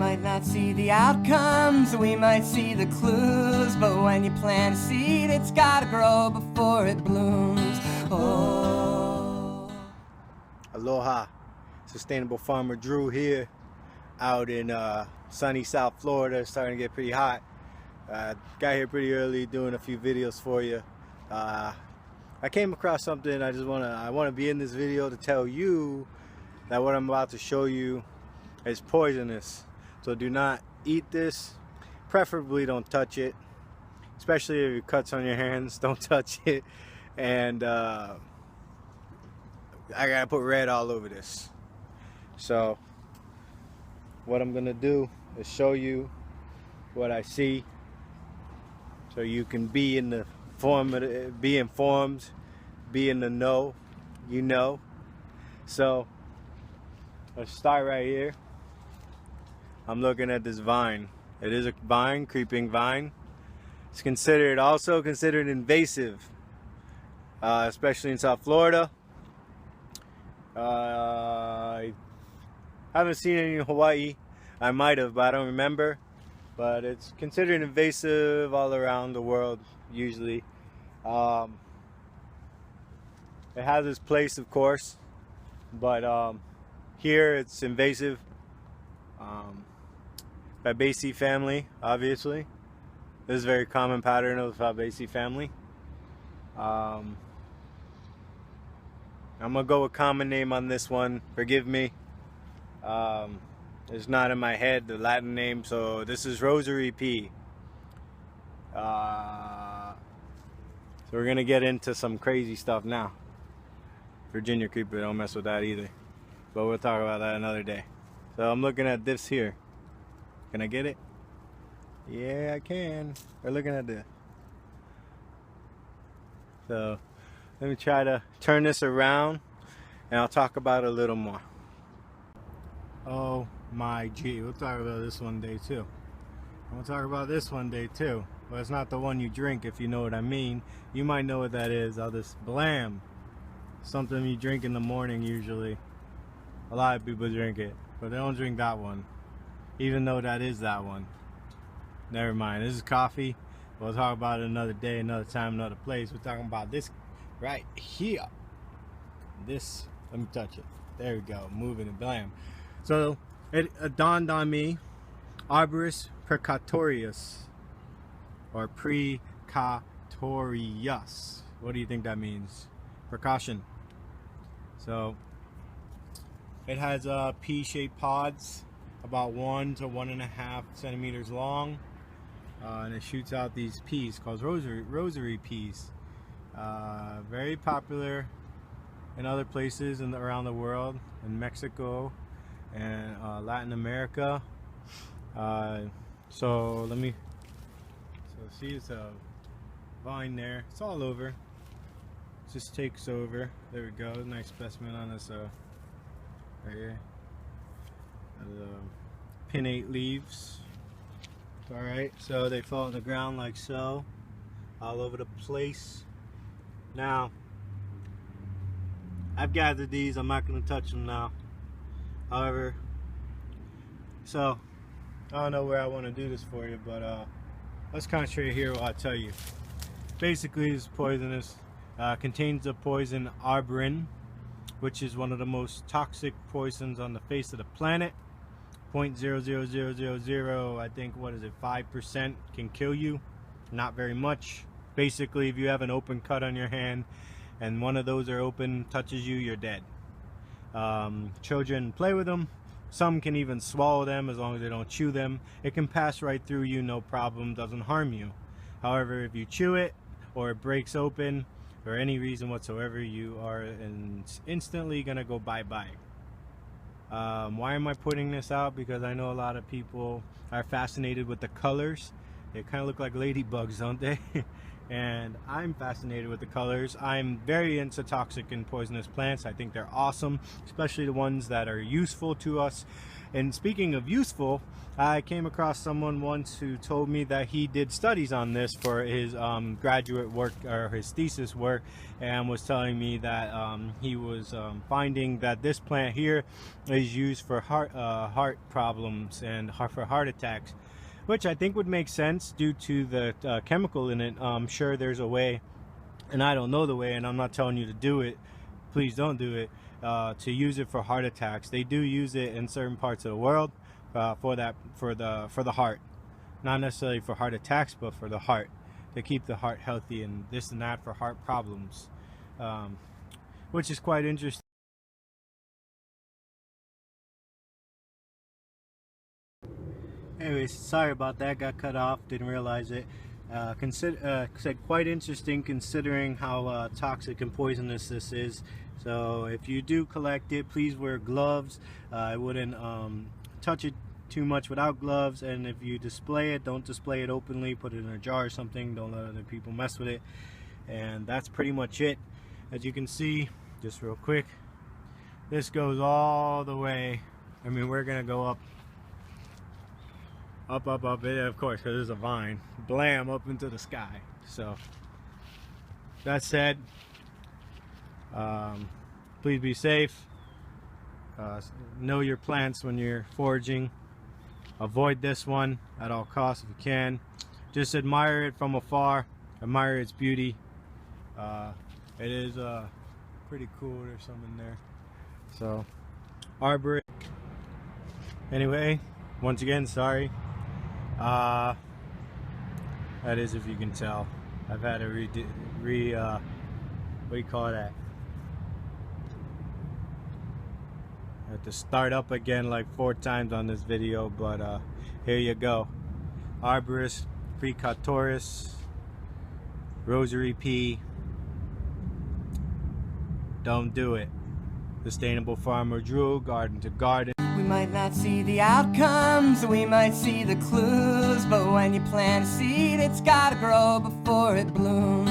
might not see the outcomes, we might see the clues, but when you plant a seed, it's gotta grow before it blooms. Oh. Aloha, Sustainable Farmer Drew here, out in sunny South Florida. It's starting to get pretty hot. Got here pretty early doing a few videos for you. I came across something. I want to be in this video to tell you that what I'm about to show you is poisonous. So do not eat this. Preferably don't touch it, especially if it cuts on your hands. Don't touch it. And I gotta put red all over this. So what I'm gonna do is show you what I see, so you can be in the be informed, be in the know, you know. So let's start right here. I'm looking at this vine. It is a vine, creeping vine. It's also considered invasive, especially in South Florida. I haven't seen any in Hawaii. I might have, but I don't remember. But it's considered invasive all around the world, usually. It has its place, of course, but here it's invasive. Fabaceae family, obviously. This is a very common pattern of the Fabaceae family. I'm gonna go with common name on this one. Forgive me. It's not in my head, the Latin name, so this is Rosary Pea. So we're gonna get into some crazy stuff now. Virginia creeper, don't mess with that either. But we'll talk about that another day. So I'm looking at this here. Can I get it? Yeah, I can. We're looking at this. So let me try to turn this around and I'll talk about it a little more. Oh my gee, we'll talk about this one day too. I'm gonna talk about this one day too. But it's not the one you drink, if you know what I mean. You might know what that is. I'll just blam. Something you drink in the morning usually. A lot of people drink it, but they don't drink that one. Even though that is that one. Never mind, this is coffee. We'll talk about it another day, another time, another place. We're talking about this right here. This, let me touch it. There we go, moving it, blam. So it dawned on me, Arbrus precatorius, or precatorius. What do you think that means? Precaution. So it has pea-shaped pods, about 1 to 1.5 centimeters long, and it shoots out these peas called rosary peas. Very popular in other places around the world, in Mexico and Latin America. So see, it's a vine there. It's all over. It just takes over. There we go. Nice specimen on this right here. Pinnate leaves. Alright, so they fall on the ground like so, all over the place. Now, I've gathered these. I'm not going to touch them now. However, so I don't know where I want to do this for you, but let's concentrate here while I tell you. Basically, it's poisonous. Contains the poison Arbrus, which is one of the most toxic poisons on the face of the planet. 0.00000, I think, what is it, 5% can kill you. Not very much. Basically, if you have an open cut on your hand and one of those are open, touches you, you're dead. Children play with them. Some can even swallow them as long as they don't chew them. It can pass right through you, no problem, doesn't harm you. However, if you chew it or it breaks open for any reason whatsoever, you are instantly gonna go bye-bye. Why am I putting this out? Because I know a lot of people are fascinated with the colors. They kind of look like ladybugs, don't they? and I'm fascinated with the colors. I'm very into toxic and poisonous plants. I think they're awesome, especially the ones that are useful to us. And speaking of useful, I came across someone once who told me that he did studies on this for his graduate work or his thesis work, and was telling me that he was finding that this plant here is used for heart problems and for heart attacks, which I think would make sense due to the chemical in it. I'm sure there's a way, and I don't know the way, and I'm not telling you to do it. Please don't do it. To use it for heart attacks. They do use it in certain parts of the world for the heart, not necessarily for heart attacks, but for the heart, to keep the heart healthy and this and that for heart problems, which is quite interesting. Anyways, sorry about that, got cut off, didn't realize it. Said quite interesting considering how toxic and poisonous this is. So if you do collect it, please wear gloves. I wouldn't touch it too much without gloves, and if you display it, don't display it openly. Put it in a jar or something. Don't let other people mess with it. And that's pretty much it. As you can see, just real quick, this goes all the way. I mean, we're gonna go up, of course, because there's a vine, blam, up into the sky. So that said, please be safe. Know your plants when you're foraging. Avoid this one at all costs if you can. Just admire it from afar. Admire its beauty. It is pretty cool. There's something there. So, Arbrus. Anyway, once again, sorry. That is, if you can tell. I've had a what do you call that? I had to start up again like 4 times on this video, but here you go. Arbrus precatorius, Rosary Pea. Don't do it. Sustainable farmer drew, garden to garden. We might not see the outcomes, we might see the clues, but when you plant a seed, it's gotta grow before it blooms.